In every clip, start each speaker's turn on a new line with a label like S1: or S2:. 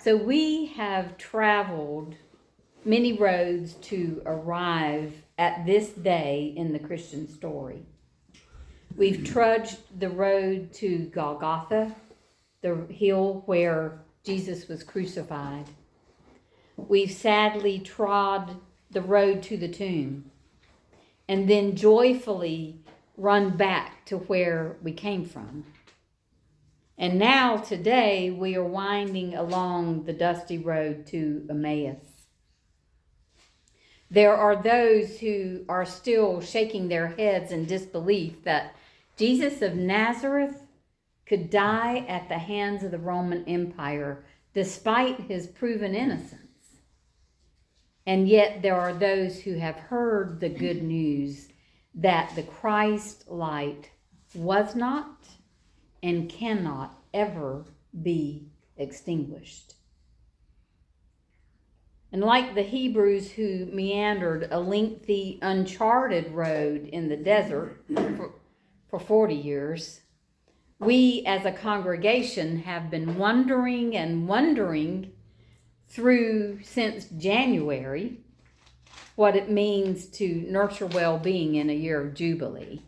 S1: So we have traveled many roads to arrive at this day in the Christian story. We've trudged the road to Golgotha, the hill where Jesus was crucified. We've sadly trod the road to the tomb and then joyfully run back to where we came from. And now today we are winding along the dusty road to Emmaus. There are those who are still shaking their heads in disbelief that Jesus of Nazareth could die at the hands of the Roman Empire despite his proven innocence. And yet there are those who have heard the good news that the Christ light was not and cannot ever be extinguished. And like the Hebrews who meandered a lengthy, uncharted road in the desert for 40 years, we as a congregation have been wondering through since January what it means to nurture well-being in a year of Jubilee.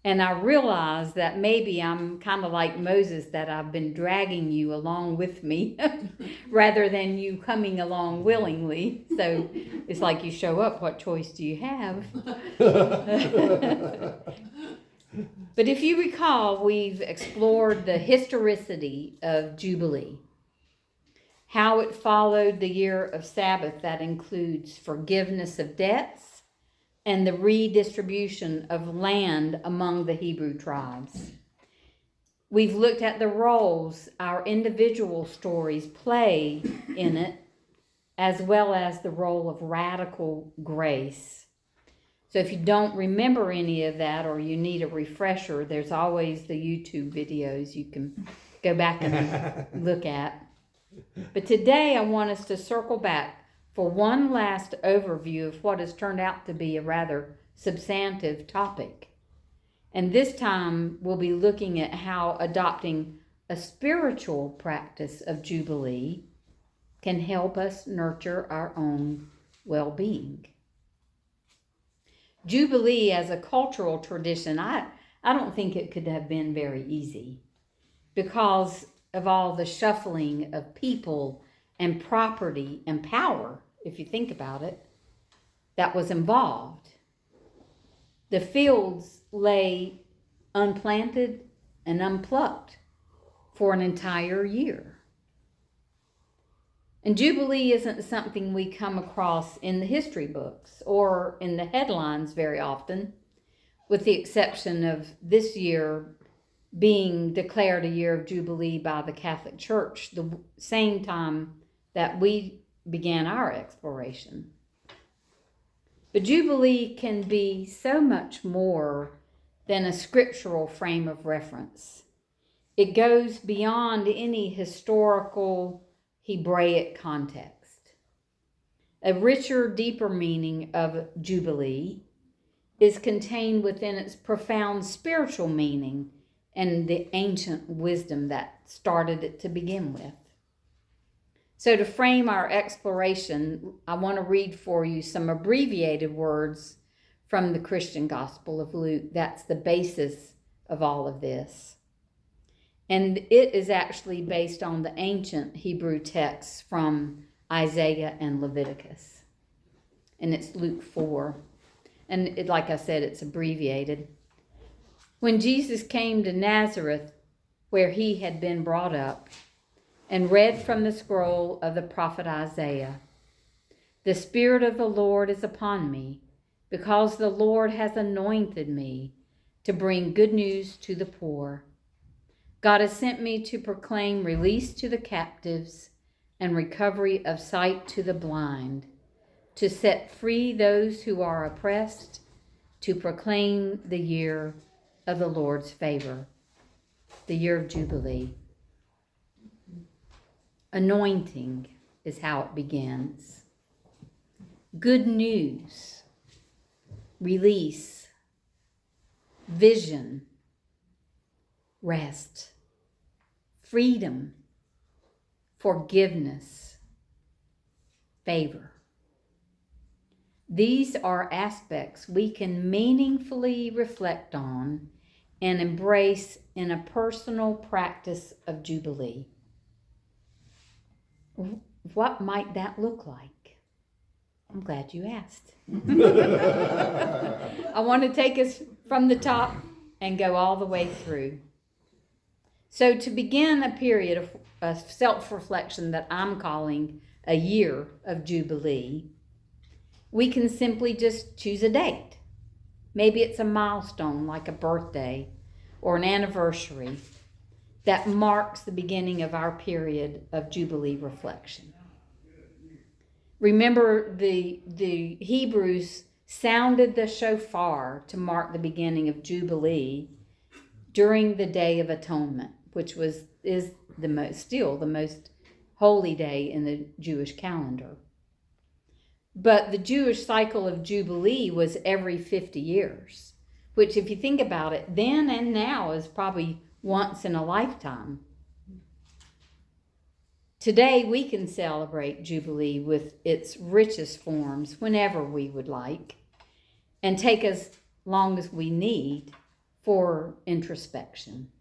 S1: And I realize that maybe I'm kind of like Moses, that I've been dragging you along with me rather than you coming along willingly. So it's like you show up, what choice do you have? But if you recall, we've explored the historicity of Jubilee, how it followed the year of Sabbath that includes forgiveness of debts and the redistribution of land among the Hebrew tribes. We've looked at the roles our individual stories play in it, as well as the role of radical grace. So if you don't remember any of that or you need a refresher, there's always the YouTube videos you can go back and look at. But today I want us to circle back for one last overview of what has turned out to be a rather substantive topic. And this time we'll be looking at how adopting a spiritual practice of Jubilee can help us nurture our own well-being. Jubilee as a cultural tradition, I don't think it could have been very easy because of all the shuffling of people and property and power, if you think about it, that was involved. The fields lay unplanted and unplucked for an entire year. And Jubilee isn't something we come across in the history books or in the headlines very often, with the exception of this year being declared a year of Jubilee by the Catholic Church, the same time that we began our exploration. But Jubilee can be so much more than a scriptural frame of reference. It goes beyond any historical Hebraic context. A richer, deeper meaning of Jubilee is contained within its profound spiritual meaning and the ancient wisdom that started it to begin with. So to frame our exploration, I want to read for you some abbreviated words from the Christian Gospel of Luke. That's the basis of all of this. And it is actually based on the ancient Hebrew texts from Isaiah and Leviticus. And it's Luke 4. And like I said, it's abbreviated. When Jesus came to Nazareth, where he had been brought up, and read from the scroll of the prophet Isaiah, "The Spirit of the Lord is upon me, because the Lord has anointed me to bring good news to the poor. God has sent me to proclaim release to the captives and recovery of sight to the blind, to set free those who are oppressed, to proclaim the year of the Lord's favor," the year of Jubilee. Anointing is how it begins. Good news, release, vision, rest, freedom, forgiveness, favor. These are aspects we can meaningfully reflect on and embrace in a personal practice of Jubilee. What might that look like? I'm glad you asked. I want to take us from the top and go all the way through. So to begin a period of self-reflection that I'm calling a year of Jubilee, we can simply just choose a date. Maybe it's a milestone like a birthday or an anniversary that marks the beginning of our period of Jubilee reflection. Remember, the Hebrews sounded the shofar to mark the beginning of Jubilee during the Day of Atonement, which is still the most holy day in the Jewish calendar. But the Jewish cycle of Jubilee was every 50 years, which if you think about it, then and now is probably once in a lifetime. Today we can celebrate Jubilee with its richest forms whenever we would like, and take as long as we need for introspection.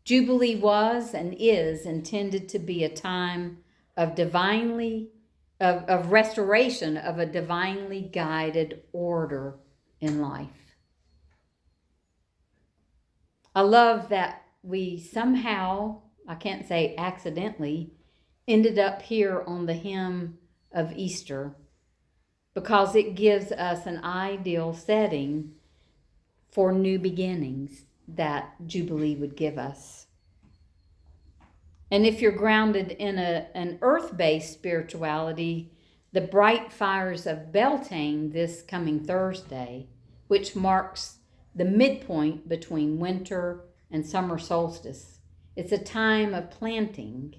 S1: Jubilee was and is intended to be a time of restoration of a divinely guided order in life. I love that we somehow, I can't say accidentally, ended up here on the hymn of Easter, because it gives us an ideal setting for new beginnings that Jubilee would give us. And if you're grounded in an earth-based spirituality, the bright fires of Beltane this coming Thursday, which marks the midpoint between winter and summer solstice, it's a time of planting.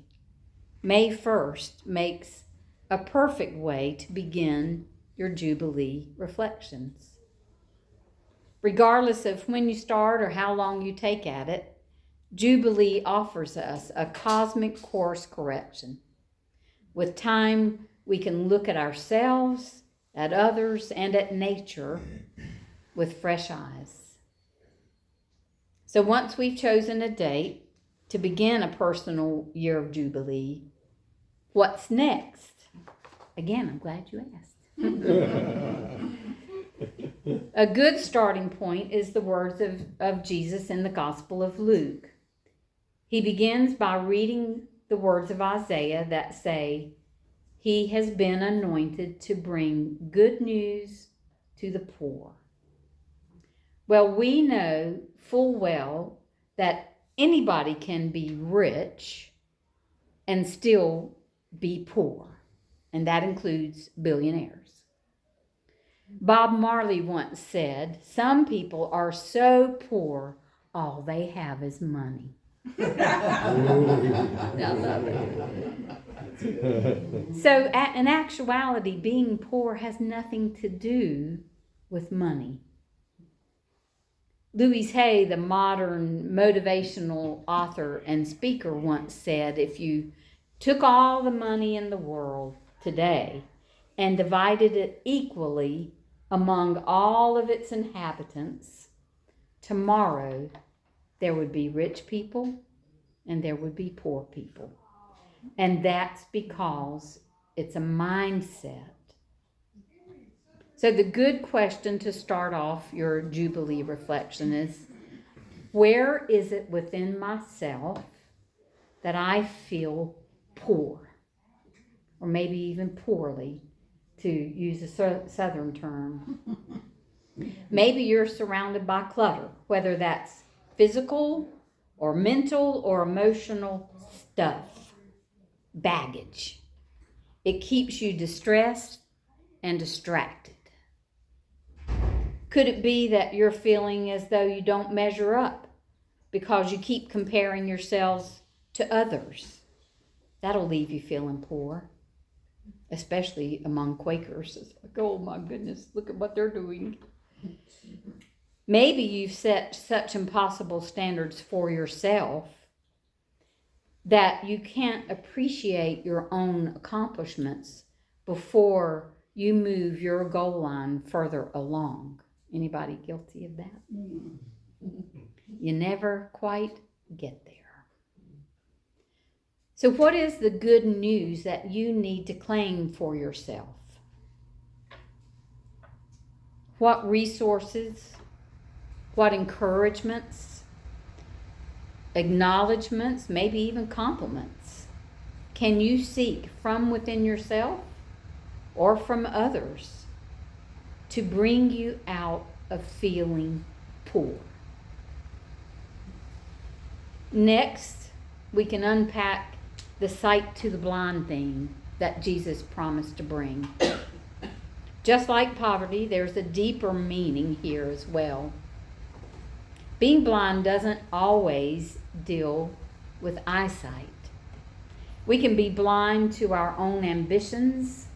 S1: May 1st makes a perfect way to begin your Jubilee reflections. Regardless of when you start or how long you take at it, Jubilee offers us a cosmic course correction. With time, we can look at ourselves, at others, and at nature with fresh eyes. So once we've chosen a date to begin a personal year of Jubilee, what's next? Again, I'm glad you asked. A good starting point is the words of Jesus in the Gospel of Luke. He begins by reading the words of Isaiah that say, "He has been anointed to bring good news to the poor." Well, we know full well that anybody can be rich and still be poor, and that includes billionaires. Bob Marley once said, "Some people are so poor, all they have is money." I love it. So in actuality, being poor has nothing to do with money. Louise Hay, the modern motivational author and speaker, once said, if you took all the money in the world today and divided it equally among all of its inhabitants, tomorrow there would be rich people and there would be poor people. And that's because it's a mindset. So the good question to start off your Jubilee reflection is, where is it within myself that I feel poor? Or maybe even poorly, to use a southern term. Maybe you're surrounded by clutter, whether that's physical or mental or emotional stuff, baggage. It keeps you distressed and distracted. Could it be that you're feeling as though you don't measure up because you keep comparing yourselves to others? That'll leave you feeling poor, especially among Quakers. It's like, oh my goodness, look at what they're doing. Maybe you've set such impossible standards for yourself that you can't appreciate your own accomplishments before you move your goal line further along. Anybody guilty of that? You never quite get there. So what is the good news that you need to claim for yourself? What resources, what encouragements, acknowledgments, maybe even compliments can you seek from within yourself or from others to bring you out of feeling poor? Next, we can unpack the sight to the blind thing that Jesus promised to bring. Just like poverty, there's a deeper meaning here as well. Being blind doesn't always deal with eyesight. We can be blind to our own ambitions,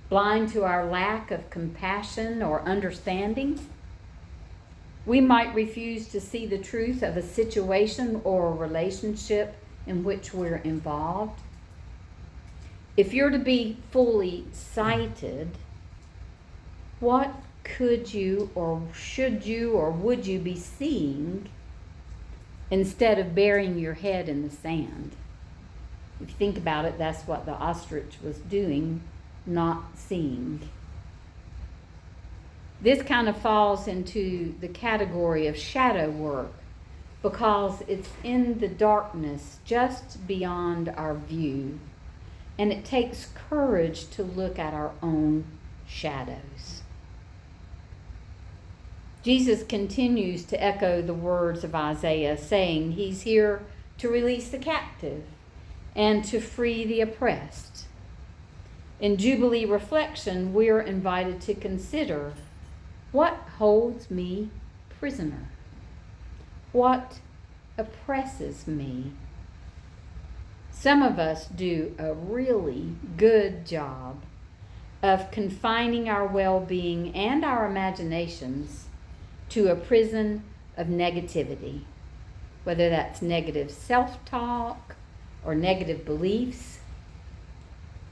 S1: blind to our lack of compassion or understanding. We might refuse to see the truth of a situation or a relationship in which we're involved. If you're to be fully sighted, what could you or should you or would you be seeing instead of burying your head in the sand? If you think about it, that's what the ostrich was doing, not seeing. This kind of falls into the category of shadow work because it's in the darkness just beyond our view, and it takes courage to look at our own shadows. Jesus continues to echo the words of Isaiah, saying he's here to release the captive and to free the oppressed. In Jubilee reflection, we're invited to consider what holds me prisoner, what oppresses me. Some of us do a really good job of confining our well-being and our imaginations to a prison of negativity, whether that's negative self-talk or negative beliefs.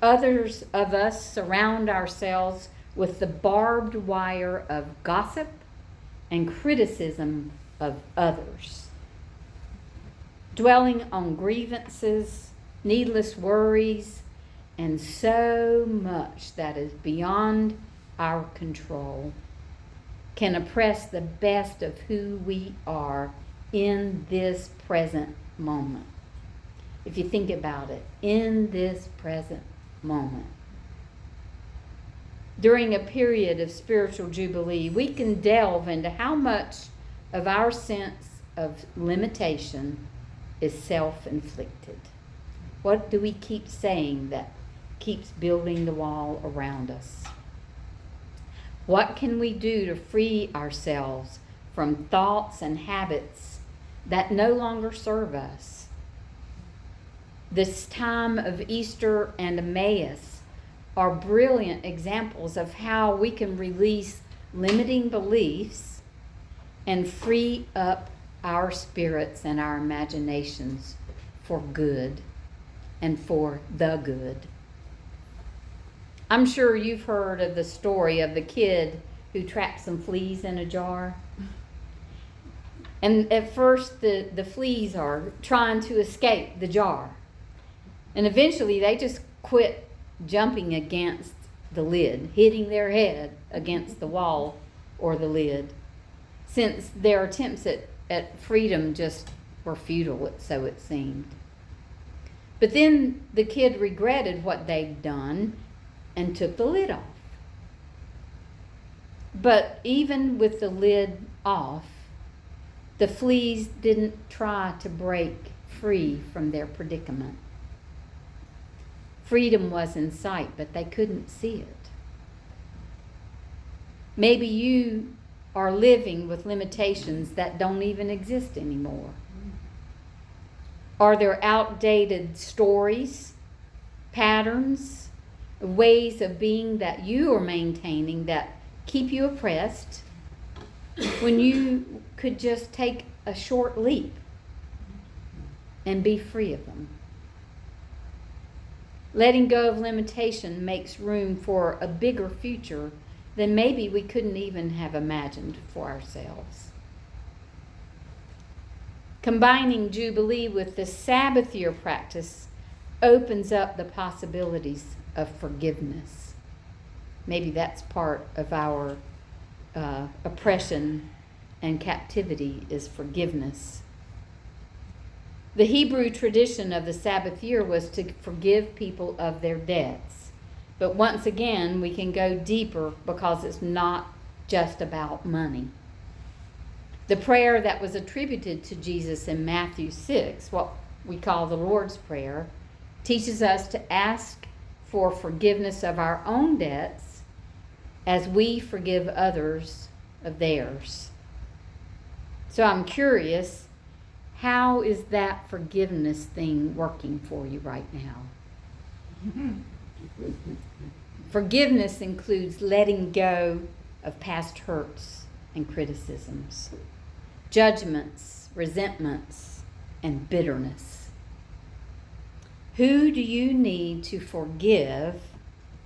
S1: Others of us surround ourselves with the barbed wire of gossip and criticism of others, dwelling on grievances, needless worries, and so much that is beyond our control can oppress the best of who we are in this present moment. If you think about it, in this present moment. During a period of spiritual jubilee, we can delve into how much of our sense of limitation is self-inflicted. What do we keep saying that keeps building the wall around us? What can we do to free ourselves from thoughts and habits that no longer serve us? This time of Easter and Emmaus are brilliant examples of how we can release limiting beliefs and free up our spirits and our imaginations for good and for the good. I'm sure you've heard of the story of the kid who trapped some fleas in a jar. And at first the fleas are trying to escape the jar. And eventually they just quit jumping against the lid, hitting their head against the wall or the lid, since their attempts at freedom just were futile, so it seemed. But then the kid regretted what they'd done and took the lid off. But even with the lid off, the fleas didn't try to break free from their predicament. Freedom was in sight, but they couldn't see it. Maybe you are living with limitations that don't even exist anymore. Are there outdated stories, patterns, ways of being that you are maintaining that keep you oppressed when you could just take a short leap and be free of them. Letting go of limitation makes room for a bigger future than maybe we couldn't even have imagined for ourselves. Combining Jubilee with the Sabbath year practice opens up the possibilities of forgiveness. Maybe that's part of our oppression and captivity is forgiveness. The Hebrew tradition of the Sabbath year was to forgive people of their debts. But once again, we can go deeper because it's not just about money. The prayer that was attributed to Jesus in Matthew 6, what we call the Lord's Prayer, teaches us to ask for forgiveness of our own debts as we forgive others of theirs. So I'm curious, how is that forgiveness thing working for you right now? Forgiveness includes letting go of past hurts and criticisms, judgments, resentments, and bitterness. Who do you need to forgive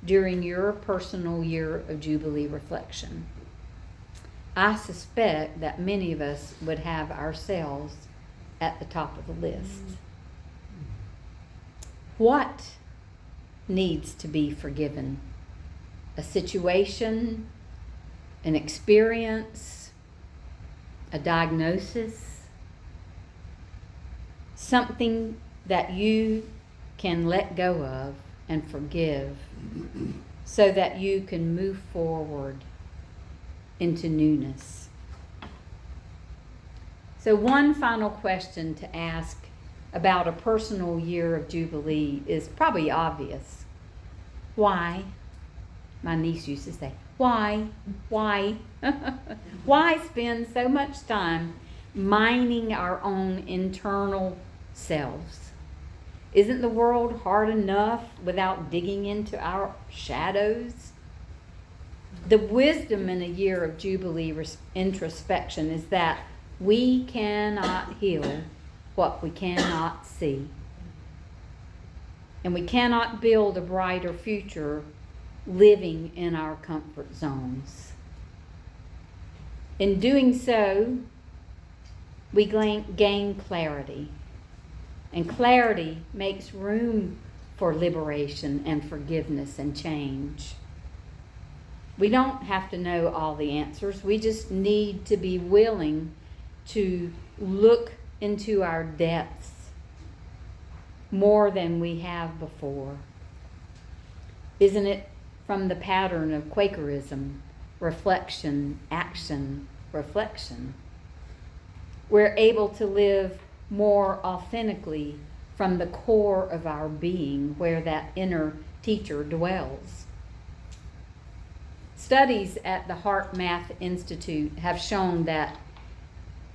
S1: during your personal year of Jubilee reflection? I suspect that many of us would have ourselves at the top of the list. What needs to be forgiven? A situation, an experience, a diagnosis, something that you can let go of and forgive so that you can move forward into newness. So one final question to ask about a personal year of Jubilee is probably obvious. Why? My niece used to say, why? Why spend so much time mining our own internal selves? Isn't the world hard enough without digging into our shadows? The wisdom in a year of Jubilee introspection is that we cannot heal what we cannot see. And we cannot build a brighter future living in our comfort zones. In doing so, we gain clarity. And clarity makes room for liberation and forgiveness and change. We don't have to know all the answers. We just need to be willing to look into our depths more than we have before. Isn't it from the pattern of Quakerism, reflection, action, reflection? We're able to live more authentically from the core of our being, where that inner teacher dwells. Studies at the Heart Math Institute have shown that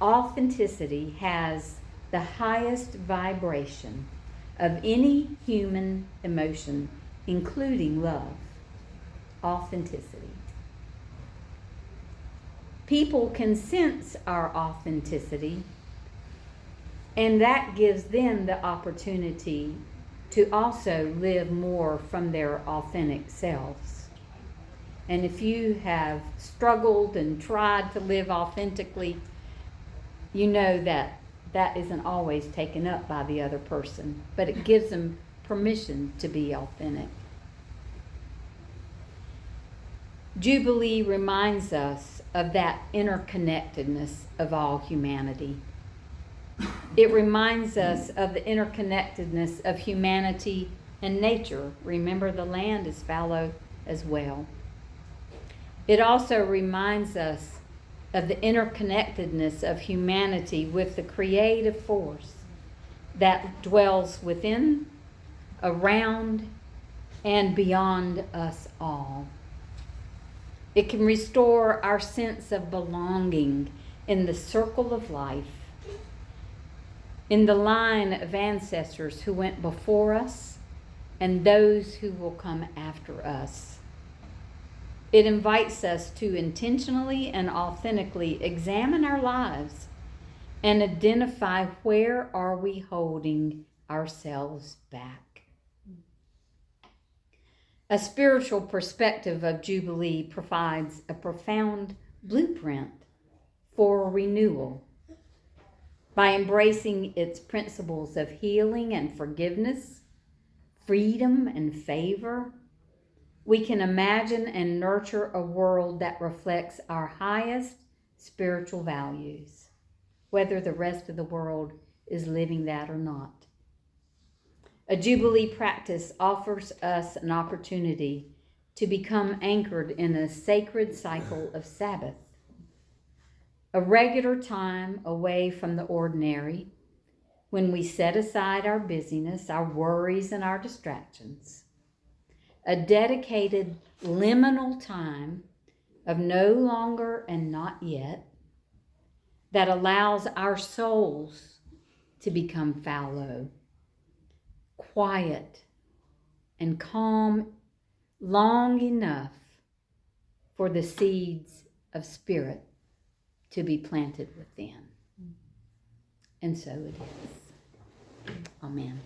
S1: authenticity has the highest vibration of any human emotion, including love. Authenticity. People can sense our authenticity, and that gives them the opportunity to also live more from their authentic selves. And if you have struggled and tried to live authentically, you know that that isn't always taken up by the other person, but it gives them permission to be authentic. Jubilee reminds us of that interconnectedness of all humanity. It reminds us of the interconnectedness of humanity and nature. Remember, the land is fallow as well. It also reminds us of the interconnectedness of humanity with the creative force that dwells within, around, and beyond us all. It can restore our sense of belonging in the circle of life, in the line of ancestors who went before us and those who will come after us. It invites us to intentionally and authentically examine our lives and identify where are we holding ourselves back. A spiritual perspective of Jubilee provides a profound blueprint for renewal. By embracing its principles of healing and forgiveness, freedom and favor, we can imagine and nurture a world that reflects our highest spiritual values, whether the rest of the world is living that or not. A Jubilee practice offers us an opportunity to become anchored in a sacred cycle of Sabbath, a regular time away from the ordinary when we set aside our busyness, our worries, and our distractions. A dedicated liminal time of no longer and not yet that allows our souls to become fallow, quiet, and calm long enough for the seeds of spirit to be planted within. And so it is. Amen.